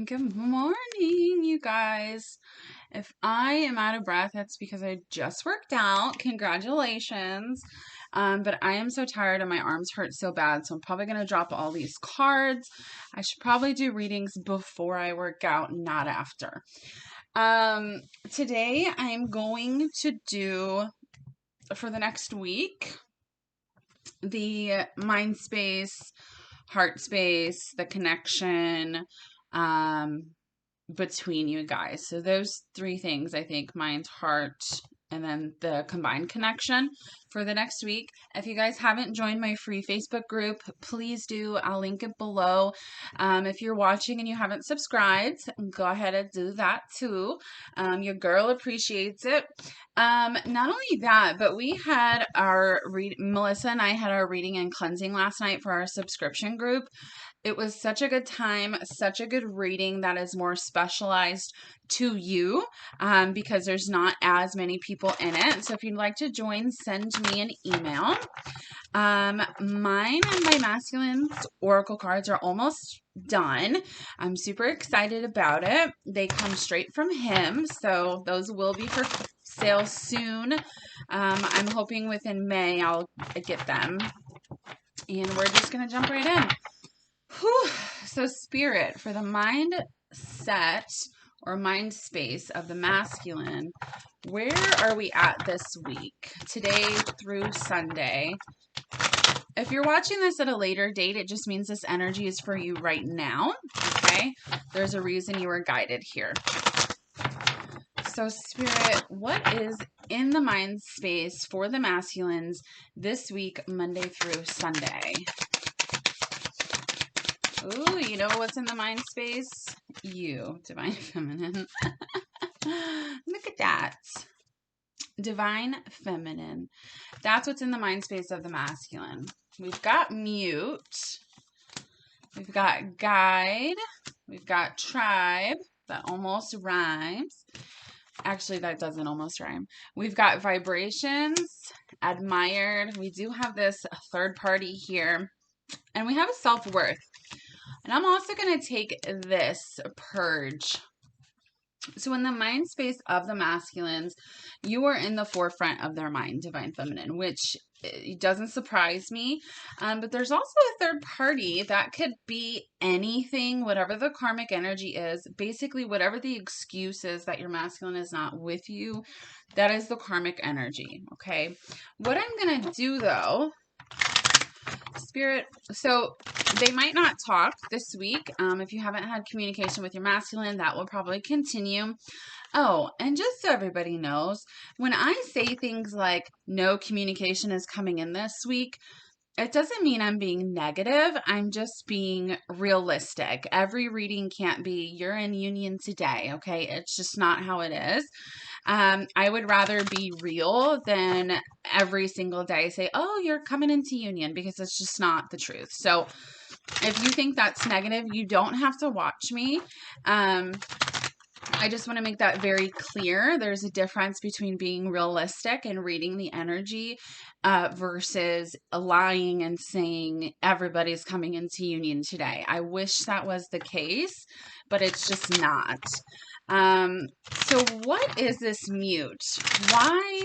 Good morning, you guys. If I am out of breath, that's because I just worked out. Congratulations. But I am so tired and my arms hurt so bad, so I'm probably going to drop all these cards. I should probably do readings before I work out, not after. Today I'm going to do, for the next week, the mind space, heart space, the connection, between you guys. So those three things, I think, mind, heart, and then the combined connection for the next week. If you guys haven't joined my free Facebook group, please do. I'll link it below. If you're watching and you haven't subscribed, go ahead and do that too. Your girl appreciates it. Not only that, but we had our Melissa and I had our reading and cleansing last night for our subscription group. It was such a good time, such a good reading that is more specialized to you, because there's not as many people in it. So if you'd like to join, send me an email. Mine and my masculine's oracle cards are almost done. I'm super excited about it. They come straight from him, so those will be for sale soon. I'm hoping within May I'll get them. And we're just going to jump right in. Whew. So Spirit, for the mindset or mind space of the masculine, where are we at this week? Today through Sunday. If you're watching this at a later date, it just means this energy is for you right now, okay? There's a reason you were guided here. So Spirit, what is in the mind space for the masculines this week, Monday through Sunday? Ooh, you know what's in the mind space? You, Divine Feminine. Look at that. Divine Feminine. That's what's in the mind space of the masculine. We've got mute. We've got guide. We've got tribe. That almost rhymes. Actually, that doesn't almost rhyme. We've got vibrations, admired. We do have this third party here. And we have a self-worth. And I'm also going to take this purge. So in the mind space of the masculines, you are in the forefront of their mind, Divine Feminine, which doesn't surprise me. But there's also a third party that could be anything, whatever the karmic energy is, basically whatever the excuse is that your masculine is not with you, that is the karmic energy, okay? What I'm going to do though, Spirit, so they might not talk this week. If you haven't had communication with your masculine, that will probably continue. Oh, and just so everybody knows, when I say things like no communication is coming in this week, it doesn't mean I'm being negative. I'm just being realistic. Every reading can't be, you're in union today, okay? It's just not how it is. I would rather be real than every single day say, oh, you're coming into union, because it's just not the truth. So if you think that's negative, you don't have to watch me. I just want to make that very clear. There's a difference between being realistic and reading the energy versus lying and saying everybody's coming into union today. I wish that was the case, but it's just not. So what is this mute? Why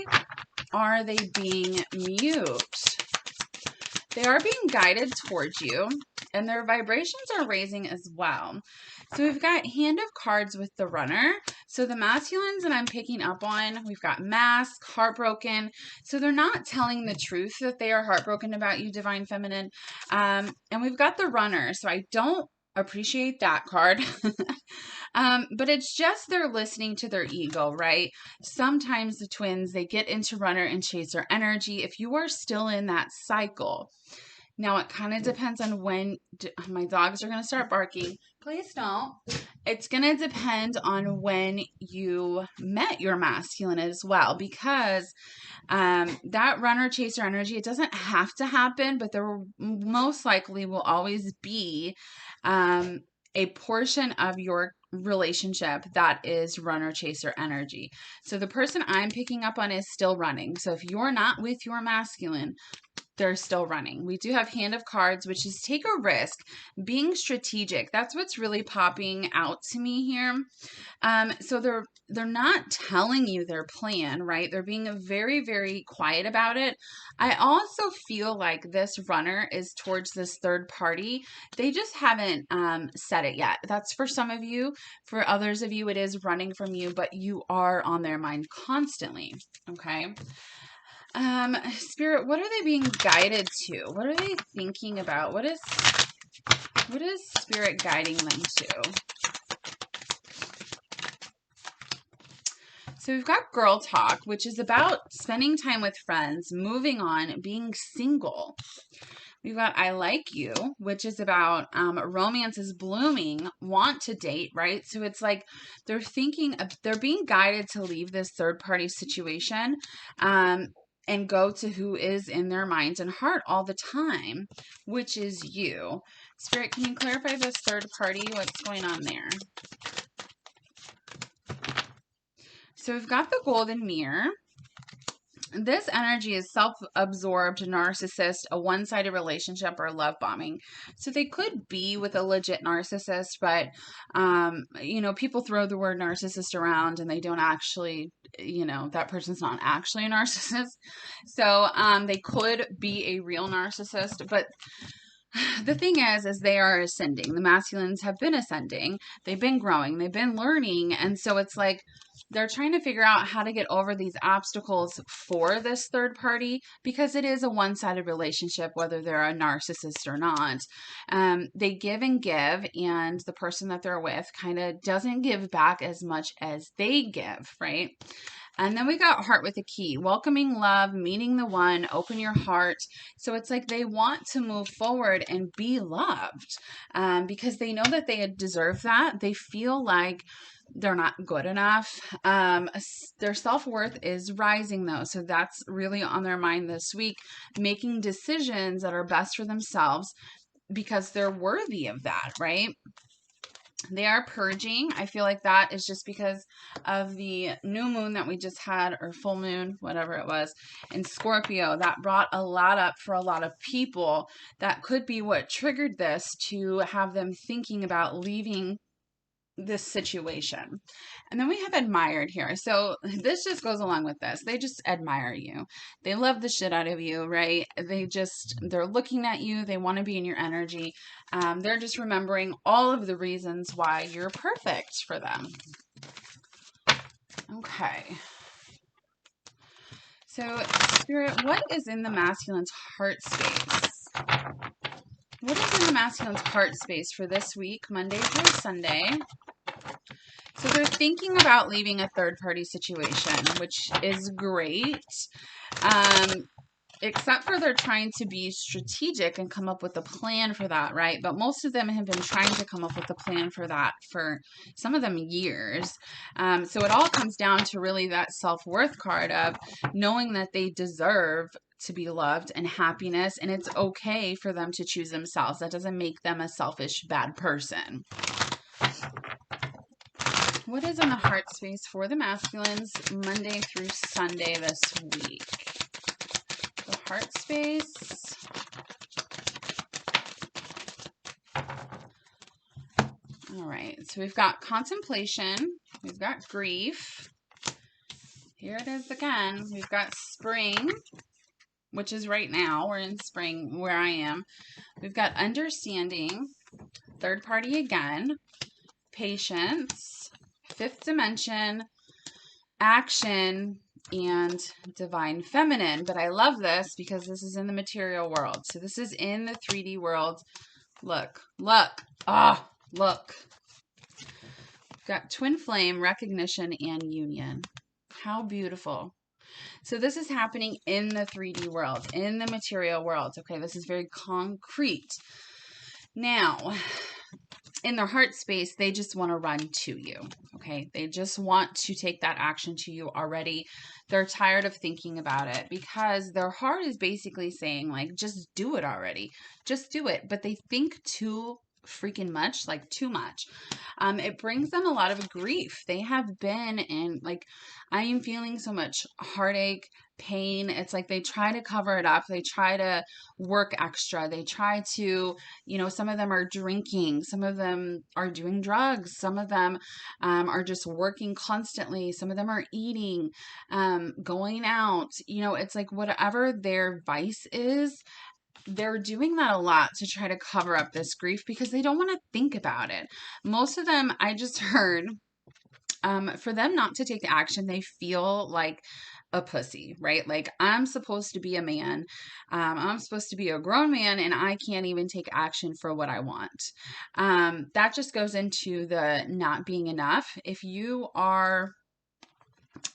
are they being mute? They are being guided towards you, and their vibrations are raising as well. So we've got Hand of Cards with the Runner. So the masculines that I'm picking up on, we've got Mask, Heartbroken. So they're not telling the truth that they are heartbroken about you, Divine Feminine. And we've got the Runner. So I don't appreciate that card. But it's just they're listening to their ego, right? Sometimes the twins, they get into Runner and Chaser energy. If you are still in that cycle, now it kind of depends on when my dogs are going to start barking. Please don't. It's going to depend on when you met your masculine as well, because that Runner Chaser energy, it doesn't have to happen, but there most likely will always be a portion of your relationship that is Runner Chaser energy. So the person I'm picking up on is still running. So if you're not with your masculine, they're still running. We do have Hand of Cards, which is take a risk, being strategic. That's what's really popping out to me here. So they're not telling you their plan, right? They're being very, very quiet about it. I also feel like this runner is towards this third party. They just haven't said it yet. That's for some of you. For others of you, it is running from you, but you are on their mind constantly. Okay. Spirit, what are they being guided to? What are they thinking about? What is Spirit guiding them to? So we've got Girl Talk, which is about spending time with friends, moving on, being single. We've got I Like You, which is about romance is blooming, want to date, right? So it's like they're being guided to leave this third party situation and go to who is in their minds and heart all the time, which is you. Spirit, can you clarify this third party? What's going on there? So we've got the Golden Mirror. This energy is self-absorbed, narcissist, a one-sided relationship, or love bombing. So they could be with a legit narcissist, but, people throw the word narcissist around and they don't actually, that person's not actually a narcissist. So they could be a real narcissist, but the thing is they are ascending. The masculines have been ascending. They've been growing. They've been learning. And so it's like they're trying to figure out how to get over these obstacles for this third party because it is a one-sided relationship, whether they're a narcissist or not. They give and give, and the person that they're with kind of doesn't give back as much as they give, right? And then we got Heart with a Key, welcoming love, meeting the one, open your heart. So it's like they want to move forward and be loved because they know that they deserve that. They feel like they're not good enough. Their self-worth is rising though. So that's really on their mind this week, making decisions that are best for themselves because they're worthy of that, right? They are purging. I feel like that is just because of the new moon that we just had, or full moon, whatever it was, in Scorpio. That brought a lot up for a lot of people. That could be what triggered this to have them thinking about leaving this situation. And then we have admired here. So this just goes along with this. They just admire you. They love the shit out of you, right? They're looking at you. They want to be in your energy. They're just remembering all of the reasons why you're perfect for them. Okay. So Spirit, what is in the masculine's heart space? What is in the masculine's heart space for this week, Monday through Sunday? So they're thinking about leaving a third-party situation, which is great, except for they're trying to be strategic and come up with a plan for that, right? But most of them have been trying to come up with a plan for that for some of them years. So it all comes down to really that self-worth card of knowing that they deserve to be loved and happiness, and it's okay for them to choose themselves. That doesn't make them a selfish, bad person. What is in the heart space for the masculines Monday through Sunday this week? The heart space. All right, so we've got contemplation. We've got grief. Here it is again. We've got spring, which is right now. We're in spring where I am. We've got understanding, third party again, patience, fifth dimension, action, and divine feminine. But I love this because this is in the material world. So this is in the 3D world. Look. Look. We've got twin flame, recognition, and union. How beautiful. So this is happening in the 3D world, in the material world. Okay, this is very concrete. Now, in their heart space, they just want to run to you. Okay, they just want to take that action to you already. They're tired of thinking about it because their heart is basically saying, like, just do it already. Just do it. But they think too freaking much, like too much. It brings them a lot of grief. They have been in, like, I am feeling so much heartache, pain. It's like they try to cover it up. They try to work extra. They try to, some of them are drinking. Some of them are doing drugs. Some of them are just working constantly. Some of them are eating, going out. It's like whatever their vice is, they're doing that a lot to try to cover up this grief because they don't want to think about it. Most of them, I just heard, for them not to take action, they feel like a pussy, right? Like, I'm supposed to be a man. I'm supposed to be a grown man, and I can't even take action for what I want. That just goes into the not being enough. If you are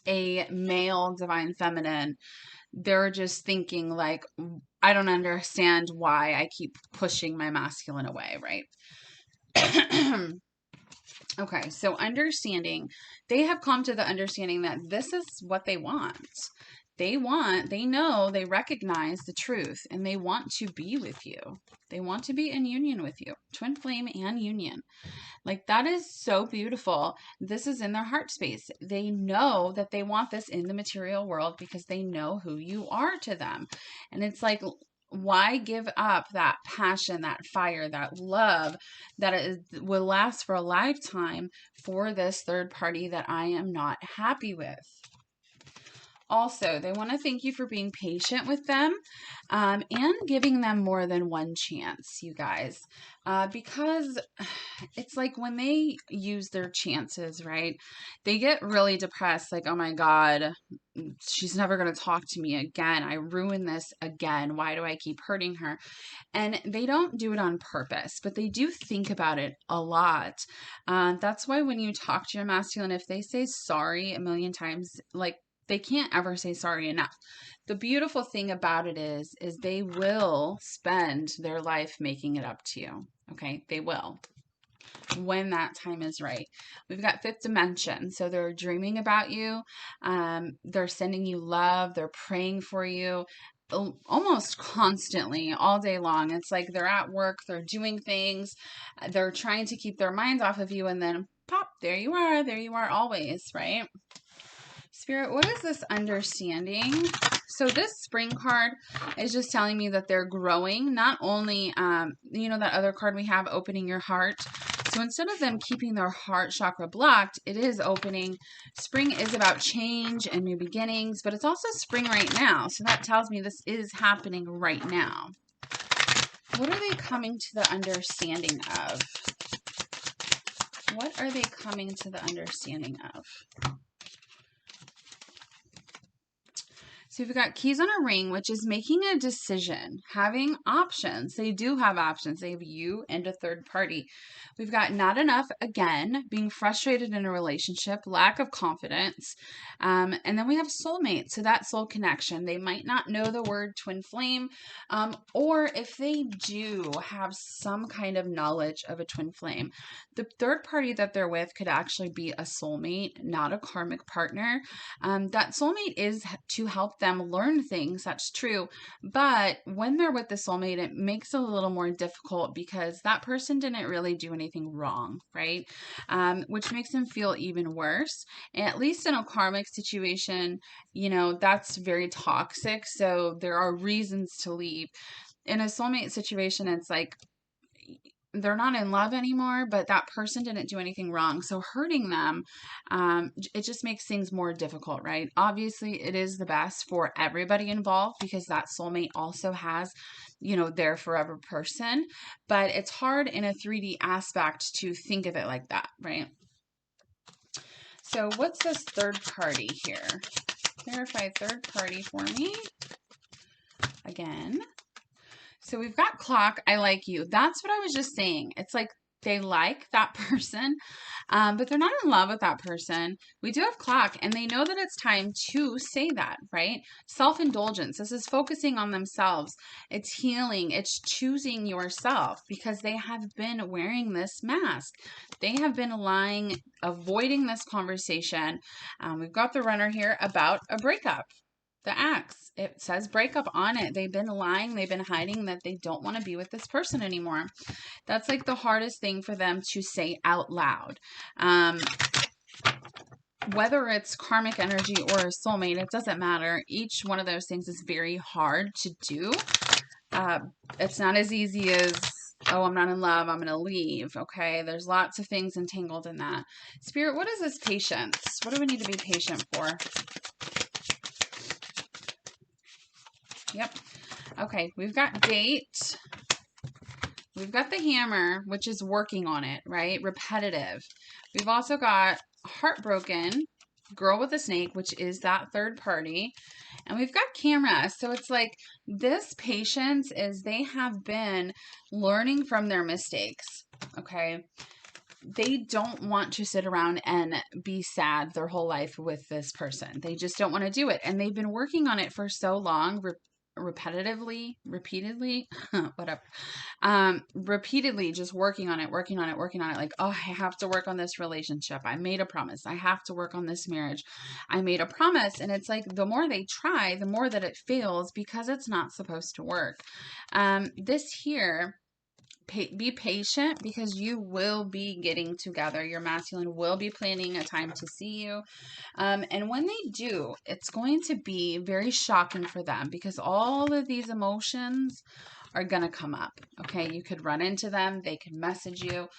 a male divine feminine, they're just thinking like, I don't understand why I keep pushing my masculine away, right? Okay, so understanding, they have come to the understanding that this is what they want. They know, they recognize the truth, and they want to be with you. They want to be in union with you. Twin flame and union. Like, that is so beautiful. This is in their heart space. They know that they want this in the material world because they know who you are to them. And it's like, why give up that passion, that fire, that love that will last for a lifetime for this third party that I am not happy with? Also, they want to thank you for being patient with them, and giving them more than one chance, you guys, because it's like when they use their chances, right? They get really depressed, like, oh my God, she's never going to talk to me again. I ruined this again. Why do I keep hurting her? And they don't do it on purpose, but they do think about it a lot. That's why when you talk to your masculine, if they say sorry a million times, like, they can't ever say sorry enough. The beautiful thing about it is they will spend their life making it up to you. Okay, they will, when that time is right. We've got fifth dimension. So they're dreaming about you. They're sending you love. They're praying for you almost constantly, all day long. It's like they're at work, they're doing things, they're trying to keep their minds off of you, and then pop, there you are always, right? Spirit, what is this understanding? So this spring card is just telling me that they're growing. Not only, that other card we have, opening your heart. So instead of them keeping their heart chakra blocked, it is opening. Spring is about change and new beginnings, but it's also spring right now. So that tells me this is happening right now. What are they coming to the understanding of? What are they coming to the understanding of? So we've got keys on a ring, which is making a decision, having options. They do have options. They have you and a third party. We've got not enough, again, being frustrated in a relationship, lack of confidence. And then we have soulmate. So that soul connection. They might not know the word twin flame, or if they do have some kind of knowledge of a twin flame, the third party that they're with could actually be a soulmate, not a karmic partner. That soulmate is to help them learn things, that's true, but when they're with the soulmate, it makes it a little more difficult because that person didn't really do anything wrong, right? Which makes them feel even worse. And at least in a karmic situation, that's very toxic, so there are reasons to leave. In a soulmate situation, it's like they're not in love anymore, but that person didn't do anything wrong. So hurting them, it just makes things more difficult, right? Obviously, it is the best for everybody involved because that soulmate also has, their forever person. But it's hard in a 3D aspect to think of it like that, right? So what's this third party here? Clarify third party for me. Again. So we've got clock, I like you. That's what I was just saying. It's like they like that person, but they're not in love with that person. We do have clock, and they know that it's time to say that, right? Self-indulgence. This is focusing on themselves. It's healing. It's choosing yourself because they have been wearing this mask. They have been lying, avoiding this conversation. We've got the runner here about a breakup. The Axe. It says breakup on it. They've been lying. They've been hiding that they don't want to be with this person anymore. That's like the hardest thing for them to say out loud. Whether it's karmic energy or a soulmate, it doesn't matter. Each one of those things is very hard to do. It's not as easy as, oh, I'm not in love, I'm going to leave. Okay, there's lots of things entangled in that. Spirit, what is this patience? What do we need to be patient for? Yep. Okay, we've got date. We've got the hammer, which is working on it, right? Repetitive. We've also got heartbroken, girl with a snake, which is that third party. And we've got camera. So it's like this patience is they have been learning from their mistakes. Okay. They don't want to sit around and be sad their whole life with this person. They just don't want to do it. And they've been working on it for so long, repeatedly, whatever. Repeatedly just working on it. Like, oh, I have to work on this relationship. I made a promise. I have to work on this marriage. I made a promise. And it's like, the more they try, the more that it fails because it's not supposed to work. This here, be patient because you will be getting together. Your masculine will be planning a time to see you. And when they do, it's going to be very shocking for them because all of these emotions are going to come up. Okay. You could run into them. They could message you.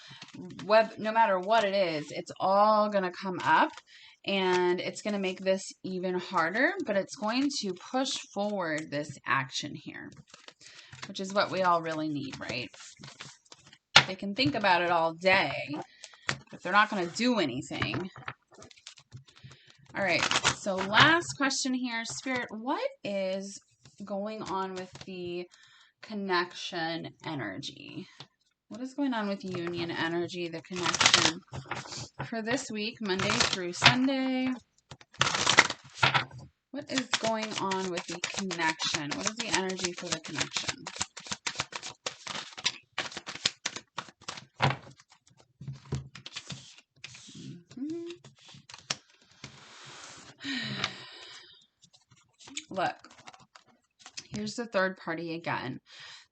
No matter what it is, it's all going to come up and it's going to make this even harder, but it's going to push forward this action here, which is what we all really need, right? They can think about it all day, but they're not going to do anything. All right, so last question here. Spirit, what is going on with the connection energy? What is going on with union energy, the connection for this week, Monday through Sunday? What is going on with the connection? What is the energy for the connection? Look, here's the third party again.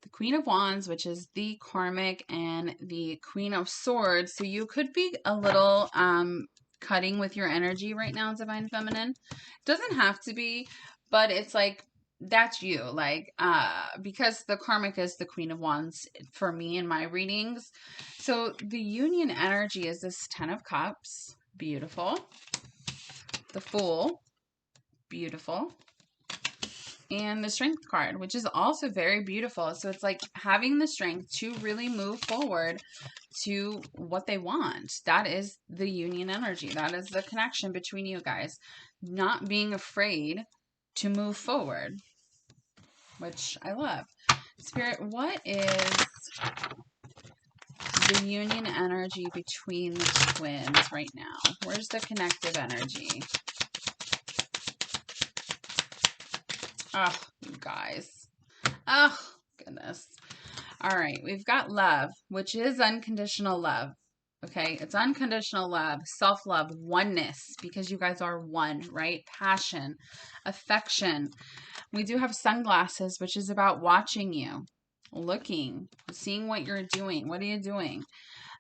The Queen of Wands, which is the karmic, and the Queen of Swords. So you could be a little cutting with your energy right now, Divine Feminine. Doesn't have to be, but it's like, that's you. Like, because the karmic is the Queen of Wands for me in my readings. So the union energy is this 10 of Cups. Beautiful. The Fool. Beautiful. And the Strength card, which is also very beautiful. So it's like having the strength to really move forward to what they want. That is the union energy. That is the connection between you guys. Not being afraid to move forward, which I love. Spirit, what is the union energy between the twins right now? Where's the connective energy? Oh, you guys. Oh, goodness. All right. We've got love, which is unconditional love. Okay. It's unconditional love, self-love, oneness, because you guys are one, right? Passion, affection. We do have sunglasses, which is about watching you, looking, seeing what you're doing. What are you doing?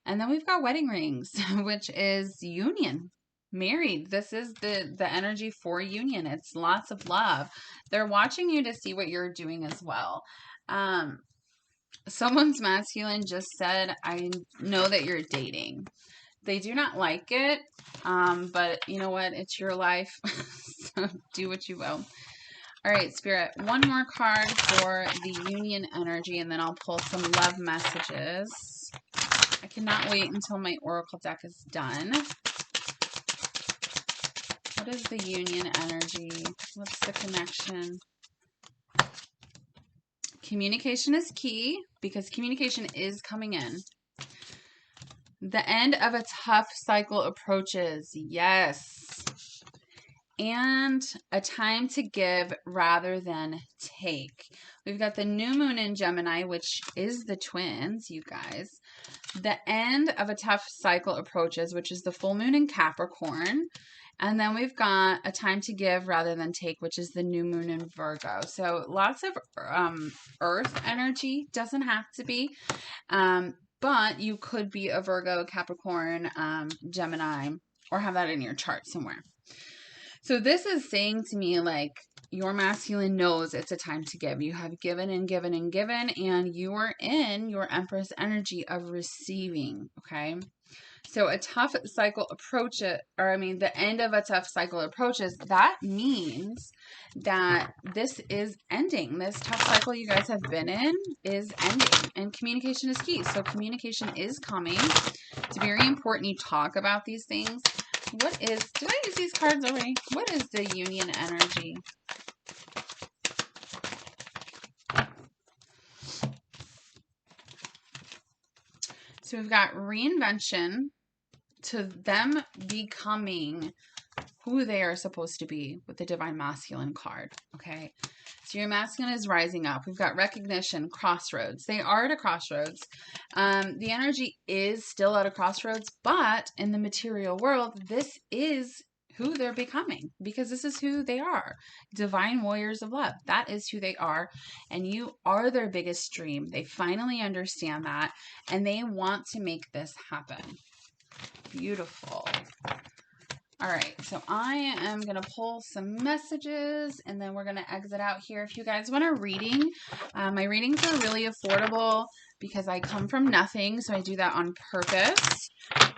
And then we've got wedding rings, which is union. Married. This is the energy for union. It's lots of love. They're watching you to see what you're doing as well. Someone's masculine just said, I know that you're dating. They do not like it, but you know what? It's your life, so do what you will. All right, Spirit, one more card for the union energy, and then I'll pull some love messages. I cannot wait until my oracle deck is done. What is the union energy? What's the connection? Communication is key because communication is coming in. The end of a tough cycle approaches. Yes. And a time to give rather than take. We've got the new moon in Gemini, which is the twins, you guys. The end of a tough cycle approaches, which is the full moon in Capricorn. And then we've got a time to give rather than take, which is the new moon in Virgo. So lots of earth energy, doesn't have to be. But you could be a Virgo, Capricorn, Gemini, or have that in your chart somewhere. So this is saying to me, like, your masculine knows it's a time to give. You have given and given and given, and you are in your Empress energy of receiving, okay? So a tough cycle approaches, the end of a tough cycle approaches. That means that this is ending. This tough cycle you guys have been in is ending, and communication is key. So communication is coming. It's very important you talk about these things. Did I use these cards already? What is the union energy? So we've got reinvention, to them becoming who they are supposed to be with the Divine Masculine card, okay? So your masculine is rising up. We've got recognition, crossroads. They are at a crossroads. The energy is still at a crossroads, but in the material world, this is who they're becoming, because this is who they are. Divine warriors of love. That is who they are, and you are their biggest dream. They finally understand that, and they want to make this happen. Beautiful. All right, so I am going to pull some messages, and then we're going to exit out here. If you guys want a reading, my readings are really affordable because I come from nothing, so I do that on purpose.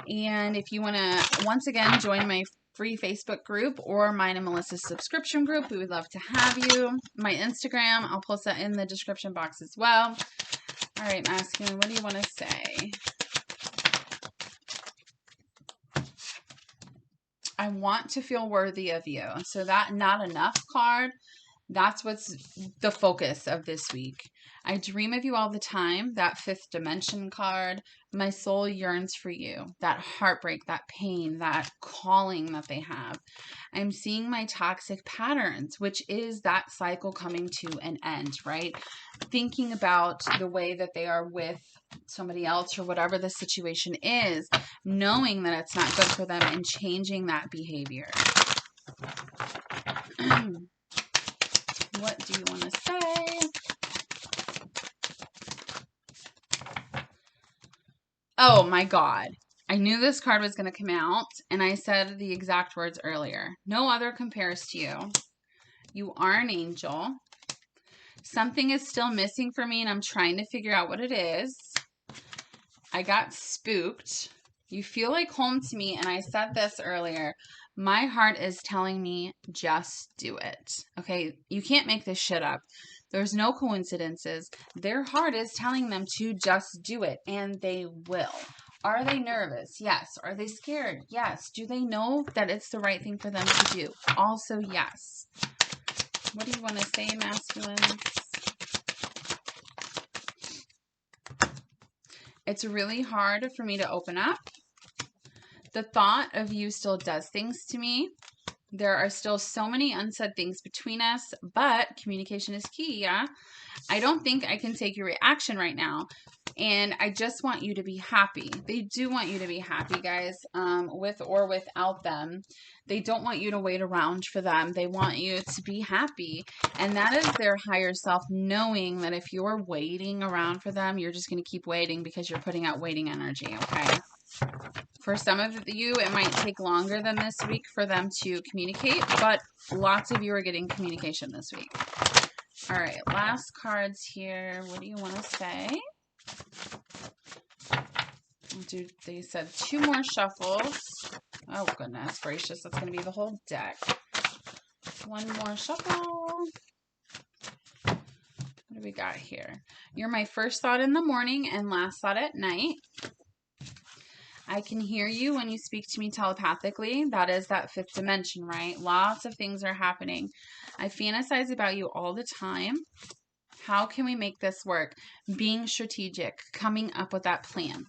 And if you want to, once again, join my free Facebook group or mine and Melissa's subscription group, we would love to have you. My Instagram, I'll post that in the description box as well. All right, masculine, what do you want to say? I want to feel worthy of you. So that not enough card, that's what's the focus of this week. I dream of you all the time. That fifth dimension card. My soul yearns for you. That heartbreak, that pain, that calling that they have. I'm seeing my toxic patterns, which is that cycle coming to an end, right? Thinking about the way that they are with somebody else or whatever the situation is, knowing that it's not good for them and changing that behavior. What do you want to say? Oh my God. I knew this card was going to come out, and I said the exact words earlier. No other compares to you. You are an angel. Something is still missing for me, and I'm trying to figure out what it is. I got spooked. You feel like home to me, and I said this earlier. My heart is telling me just do it. Okay? You can't make this shit up. There's no coincidences. Their heart is telling them to just do it, and they will. Are they nervous? Yes. Are they scared? Yes. Do they know that it's the right thing for them to do? Also, yes. What do you want to say, masculines? It's really hard for me to open up. The thought of you still does things to me. There are still so many unsaid things between us, but communication is key, yeah? I don't think I can take your reaction right now, and I just want you to be happy. They do want you to be happy, guys, with or without them. They don't want you to wait around for them. They want you to be happy, and that is their higher self, knowing that if you're waiting around for them, you're just going to keep waiting because you're putting out waiting energy, okay? For some of you, it might take longer than this week for them to communicate, but lots of you are getting communication this week. All right, last cards here. What do you want to say? They said 2 more shuffles. Oh, goodness gracious. That's going to be the whole deck. 1 more shuffle. What do we got here? You're my first thought in the morning and last thought at night. I can hear you when you speak to me telepathically. That is that fifth dimension, right? Lots of things are happening. I fantasize about you all the time. How can we make this work? Being strategic, coming up with that plan.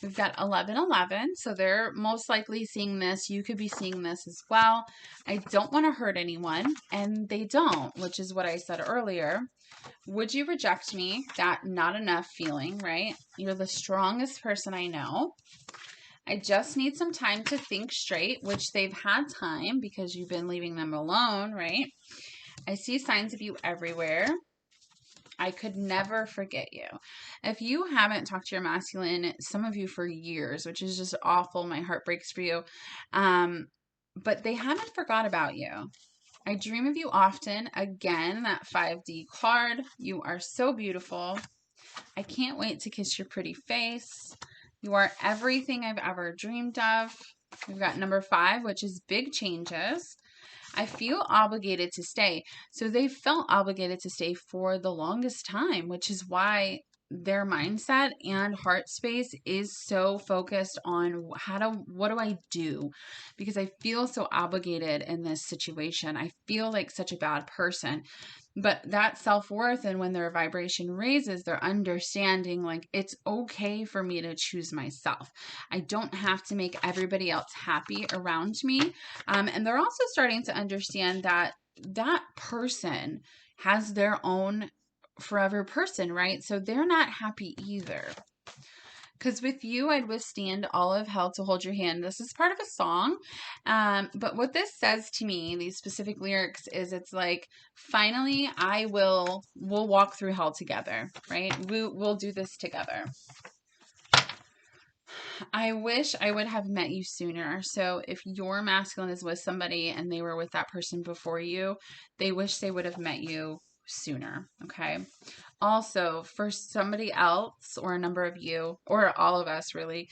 We've got 1111, so they're most likely seeing this. You could be seeing this as well. I don't want to hurt anyone, and they don't, which is what I said earlier. Would you reject me? That not enough feeling, right? You're the strongest person I know. I just need some time to think straight, which they've had time because you've been leaving them alone, right? I see signs of you everywhere. I could never forget you. If you haven't talked to your masculine, some of you for years, which is just awful, my heart breaks for you. But they haven't forgot about you. I dream of you often. Again, that 5D card. You are so beautiful. I can't wait to kiss your pretty face. You are everything I've ever dreamed of. We've got number 5, which is big changes. I feel obligated to stay. So they felt obligated to stay for the longest time, which is why their mindset and heart space is so focused on what do I do? Because I feel so obligated in this situation. I feel like such a bad person. But that self-worth, and when their vibration raises, they're understanding like it's okay for me to choose myself. I don't have to make everybody else happy around me. And they're also starting to understand that that person has their own forever person, right? So they're not happy either. Because with you, I'd withstand all of hell to hold your hand. This is part of a song. But what this says to me, these specific lyrics, is it's like, finally, we'll walk through hell together, right? We'll do this together. I wish I would have met you sooner. So if your masculine is with somebody and they were with that person before you, they wish they would have met you sooner. Okay. Also, for somebody else or a number of you, or all of us really,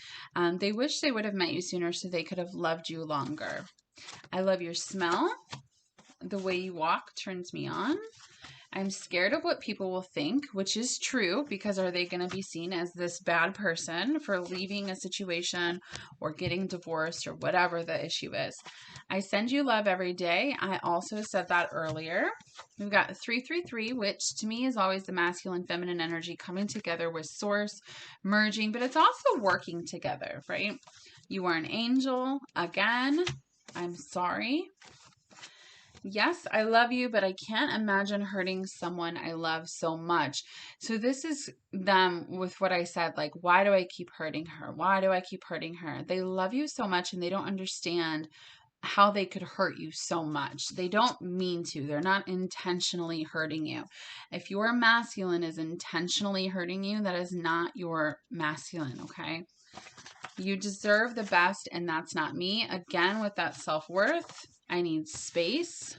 they wish they would have met you sooner so they could have loved you longer. I love your smell. The way you walk turns me on. I'm scared of what people will think, which is true, because are they going to be seen as this bad person for leaving a situation or getting divorced or whatever the issue is? I send you love every day. I also said that earlier. We've got 333, which to me is always the masculine feminine energy coming together with source, merging, but it's also working together, right? You are an angel. Again, I'm sorry. Yes, I love you, but I can't imagine hurting someone I love so much. So this is them with what I said, like, why do I keep hurting her? Why do I keep hurting her? They love you so much and they don't understand how they could hurt you so much. They don't mean to. They're not intentionally hurting you. If your masculine is intentionally hurting you, that is not your masculine, okay? You deserve the best, and that's not me. Again, with that self-worth, I need space.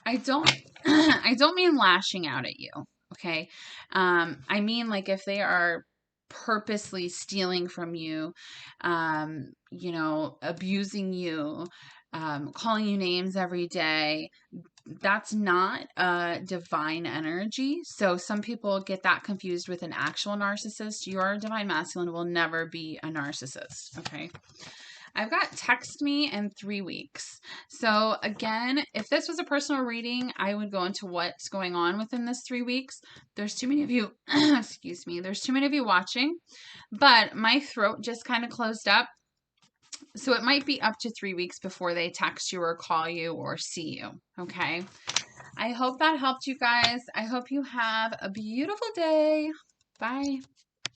I don't mean lashing out at you, okay? I mean, like, if they are purposely stealing from you, abusing you, calling you names every day, that's not a divine energy. So some people get that confused with an actual narcissist. Your divine masculine will never be a narcissist, okay? I've got text me in 3 weeks. So again, if this was a personal reading, I would go into what's going on within this 3 weeks. There's too many of you, excuse me, there's too many of you watching, but my throat just kind of closed up. So it might be up to 3 weeks before they text you or call you or see you. Okay. I hope that helped you guys. I hope you have a beautiful day. Bye.